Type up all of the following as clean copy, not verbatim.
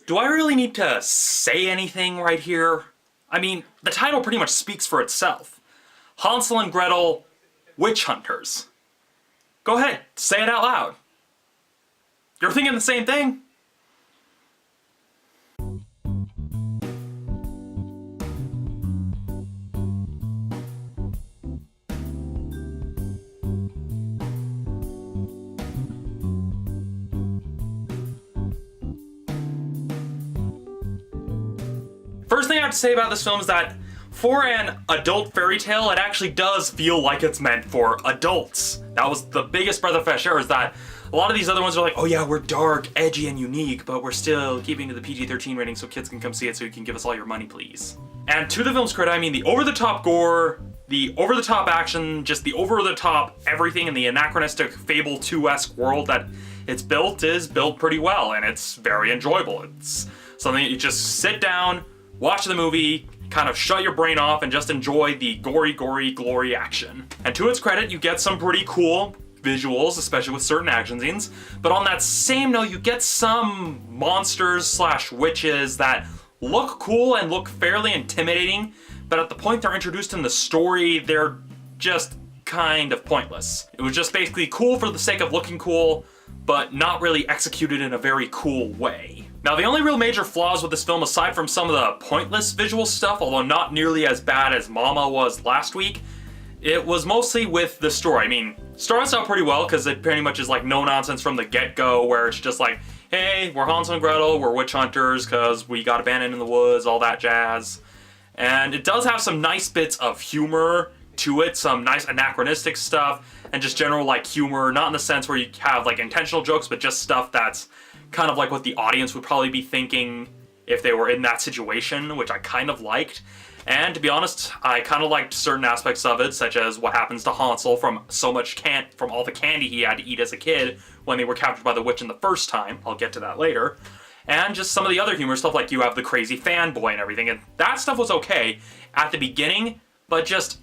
Do I really need to say anything right here? I mean, the title pretty much speaks for itself. Hansel and Gretel, witch hunters. Go ahead, say it out loud. You're thinking the same thing? First thing I have to say about this film is that for an adult fairy tale, it actually does feel like it's meant for adults. That was the biggest breath of fresh air, is that a lot of these other ones are like, oh yeah, we're dark, edgy, and unique, but we're still keeping to the PG-13 rating so kids can come see it so you can give us all your money, please. And to the film's credit, I mean, the over-the-top gore, the over-the-top action, just the over-the-top everything in the anachronistic Fable 2-esque world that it's built is built pretty well, and it's very enjoyable. It's something that you just sit down, watch the movie, kind of shut your brain off, and just enjoy the gory, glory action. And to its credit, you get some pretty cool visuals, especially with certain action scenes. But on that same note, you get some monsters slash witches that look cool and look fairly intimidating, but at the point they're introduced in the story, they're just kind of pointless. It was just basically cool for the sake of looking cool, but not really executed in a very cool way. Now, the only real major flaws with this film, aside from some of the pointless visual stuff, although not nearly as bad as Mama was last week, it was mostly with the story. I mean, starts out pretty well, because it pretty much is like no nonsense from the get-go, where it's just like, hey, we're Hansel and Gretel, we're witch hunters, because we got abandoned in the woods, all that jazz. And it does have some nice bits of humor to it, some nice anachronistic stuff, and just general like humor, not in the sense where you have like intentional jokes, but just stuff that's kind of like what the audience would probably be thinking if they were in that situation, which I kind of liked. And to be honest, I kind of liked certain aspects of it, such as what happens to Hansel from from all the candy he had to eat as a kid when they were captured by the witch in the first time. I'll get to that later. And just some of the other humor stuff, like you have the crazy fanboy and everything, and that stuff was okay at the beginning, but just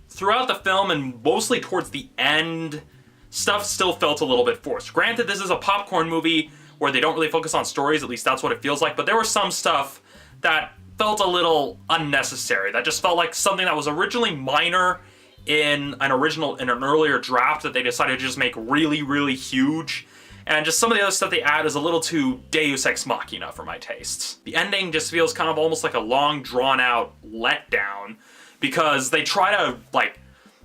throughout the film and mostly towards the end, stuff still felt a little bit forced. Granted, this is a popcorn movie where they don't really focus on stories, at least that's what it feels like, but there was some stuff that felt a little unnecessary. That just felt like something that was originally minor in an earlier draft that they decided to just make really, really huge. And just some of the other stuff they add is a little too Deus Ex Machina for my tastes. The ending just feels kind of almost like a long, drawn-out letdown, because they try to, like,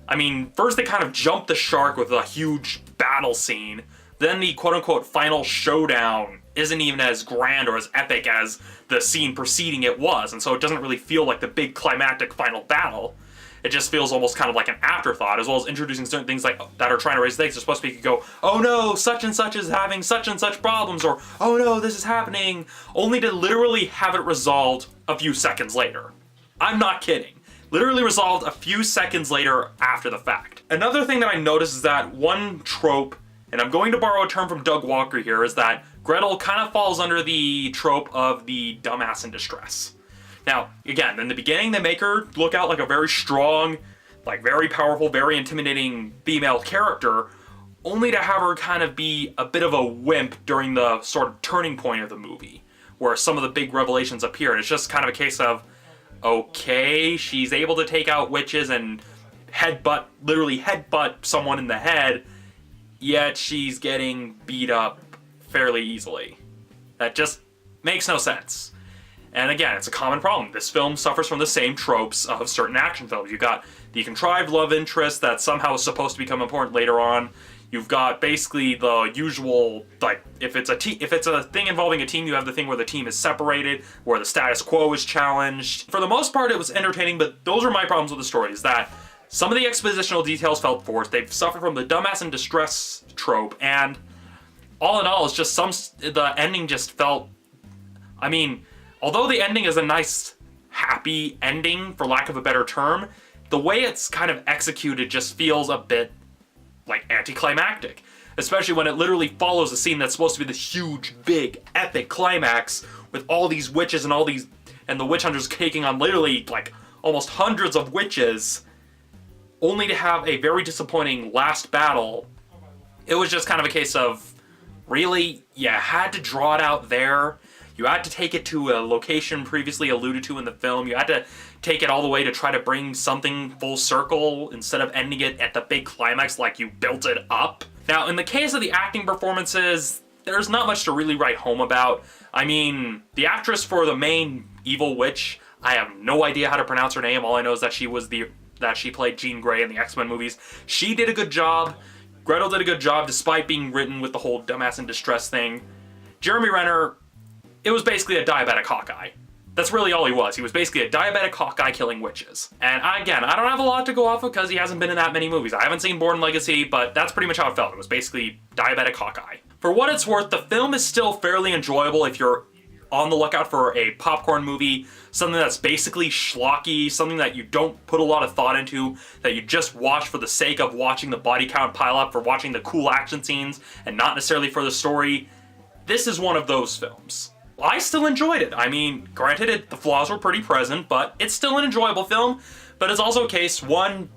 I mean, first they kind of jump the shark with a huge battle scene, then the quote-unquote final showdown isn't even as grand or as epic as the scene preceding it was, and so it doesn't really feel like the big climactic final battle. It just feels almost kind of like an afterthought, as well as introducing certain things like that are trying to raise stakes. They're supposed to be, go, oh no, such and such is having such and such problems, or oh no, this is happening, only to literally have it resolved a few seconds later. I'm not kidding. Literally resolved a few seconds later after the fact. Another thing that I noticed is that one trope, and I'm going to borrow a term from Doug Walker here, is that Gretel kind of falls under the trope of the dumbass in distress. Now, again, in the beginning, they make her look out like a very strong, like very powerful, very intimidating female character, only to have her kind of be a bit of a wimp during the sort of turning point of the movie, where some of the big revelations appear. And it's just kind of a case of, okay, she's able to take out witches and literally headbutt someone in the head, yet she's getting beat up fairly easily. That just makes no sense. And again, it's a common problem. This film suffers from the same tropes of certain action films. You've got the contrived love interest that somehow is supposed to become important later on. You've got basically the usual, like, if it's a thing involving a team, you have the thing where the team is separated, where the status quo is challenged. For the most part, it was entertaining, but those are my problems with the story, is that some of the expositional details felt forced. They've suffered from the dumbass in distress trope, and all in all, it's just the ending just felt, I mean, although the ending is a nice, happy ending, for lack of a better term, the way it's kind of executed just feels a bit, like, anticlimactic. Especially when it literally follows a scene that's supposed to be this huge, big, epic climax with all these witches and the witch hunters taking on literally, like, almost hundreds of witches, only to have a very disappointing last battle. It was just kind of a case of, really? You had to draw it out there? You had to take it to a location previously alluded to in the film. You had to take it all the way to try to bring something full circle instead of ending it at the big climax like you built it up. Now, in the case of the acting performances, there's not much to really write home about. I mean, the actress for the main evil witch, I have no idea how to pronounce her name. All I know is that she played Jean Grey in the X-Men movies. She did a good job. Gretel did a good job despite being written with the whole dumbass in distress thing. Jeremy Renner, it was basically a diabetic Hawkeye. That's really all he was. He was basically a diabetic Hawkeye killing witches. And again, I don't have a lot to go off of because he hasn't been in that many movies. I haven't seen Bourne Legacy, but that's pretty much how it felt. It was basically diabetic Hawkeye. For what it's worth, the film is still fairly enjoyable if you're on the lookout for a popcorn movie, something that's basically schlocky, something that you don't put a lot of thought into, that you just watch for the sake of watching the body count pile up, for watching the cool action scenes, and not necessarily for the story. This is one of those films. I still enjoyed it. I mean, granted, the flaws were pretty present, but it's still an enjoyable film. But it's also a case, one,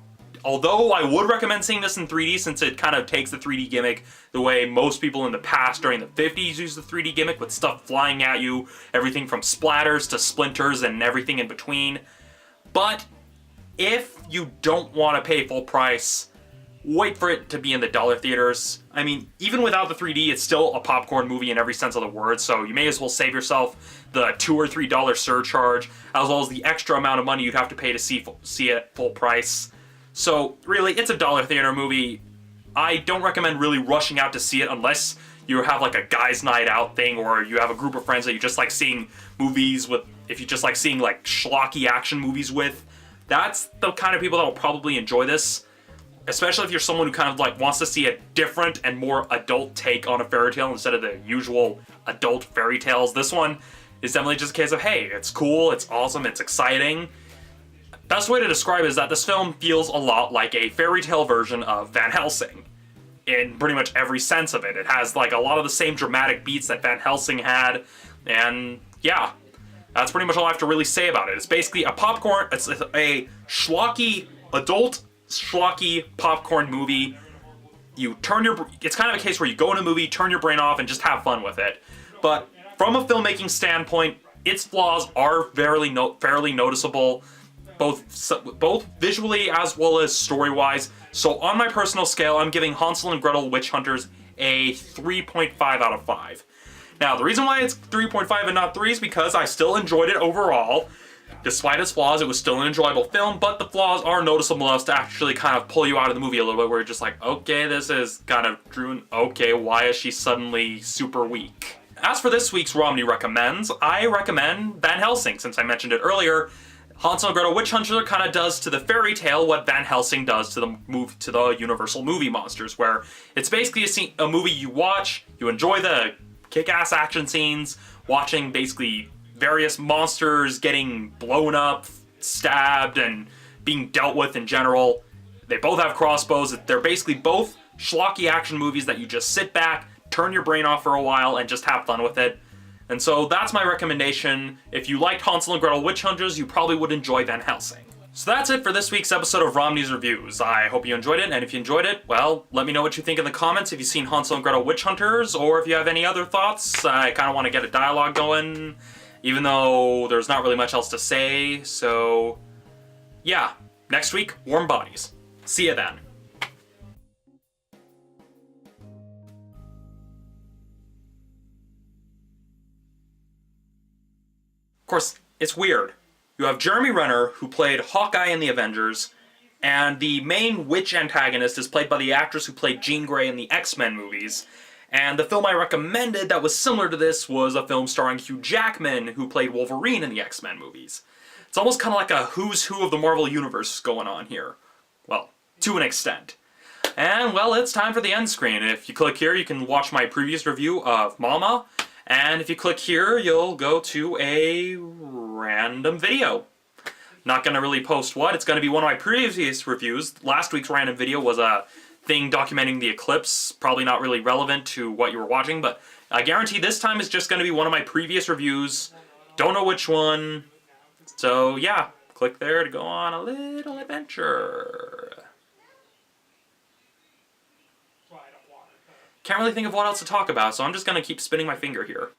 although I would recommend seeing this in 3D since it kind of takes the 3D gimmick the way most people in the past during the 50s used the 3D gimmick with stuff flying at you, everything from splatters to splinters and everything in between. But if you don't want to pay full price, wait for it to be in the dollar theaters. I mean, even without the 3D, it's still a popcorn movie in every sense of the word, so you may as well save yourself the $2 or $3 surcharge, as well as the extra amount of money you'd have to pay to see it full price. So, really, it's a dollar theater movie. I don't recommend really rushing out to see it unless you have like a guys' night out thing, or you have a group of friends that you just like seeing movies with, if you just like seeing like schlocky action movies with. That's the kind of people that will probably enjoy this. Especially if you're someone who kind of like wants to see a different and more adult take on a fairy tale instead of the usual adult fairy tales. This one is definitely just a case of, hey, it's cool, it's awesome, it's exciting. Best way to describe it is that this film feels a lot like a fairy tale version of Van Helsing in pretty much every sense of it. It has like a lot of the same dramatic beats that Van Helsing had, and yeah, that's pretty much all I have to really say about it. It's basically a popcorn, it's a schlocky adult schlocky popcorn movie. It's kind of a case where you go in a movie, turn your brain off, and just have fun with it. But from a filmmaking standpoint, its flaws are fairly noticeable, both visually as well as story-wise. So on my personal scale, I'm giving Hansel and Gretel Witch Hunters a 3.5 out of 5. Now, the reason why it's 3.5 and not 3 is because I still enjoyed it overall. Despite its flaws, it was still an enjoyable film, but the flaws are noticeable enough to actually kind of pull you out of the movie a little bit, where you're just like, okay, this is kind of Drew, okay, why is she suddenly super weak? As for this week's Romney Recommends, I recommend Van Helsing, since I mentioned it earlier. Hansel and Gretel Witch Hunter kind of does to the fairy tale what Van Helsing does to the Universal movie monsters, where it's basically a movie you watch, you enjoy the kick-ass action scenes, watching basically various monsters getting blown up, stabbed, and being dealt with in general. They both have crossbows. They're basically both schlocky action movies that you just sit back, turn your brain off for a while, and just have fun with it. And so that's my recommendation. If you liked Hansel and Gretel Witch Hunters, you probably would enjoy Van Helsing. So that's it for this week's episode of Romney's Reviews. I hope you enjoyed it, and if you enjoyed it, well, let me know what you think in the comments if you've seen Hansel and Gretel Witch Hunters, or if you have any other thoughts. I kind of want to get a dialogue going, even though there's not really much else to say, so yeah, next week, Warm Bodies. See ya then. Of course, it's weird. You have Jeremy Renner, who played Hawkeye in the Avengers, and the main witch antagonist is played by the actress who played Jean Grey in the X-Men movies. And the film I recommended that was similar to this was a film starring Hugh Jackman, who played Wolverine in the X-Men movies. It's almost kind of like a who's who of the Marvel Universe going on here. Well, to an extent. And, well, it's time for the end screen. If you click here, you can watch my previous review of Mama. And if you click here, you'll go to a random video. Not going to really post what. It's going to be one of my previous reviews. Last week's random video was a thing documenting the eclipse, probably not really relevant to what you were watching, but I guarantee this time is just going to be one of my previous reviews. Don't know which one. So yeah, click there to go on a little adventure. Can't really think of what else to talk about, so I'm just going to keep spinning my finger here.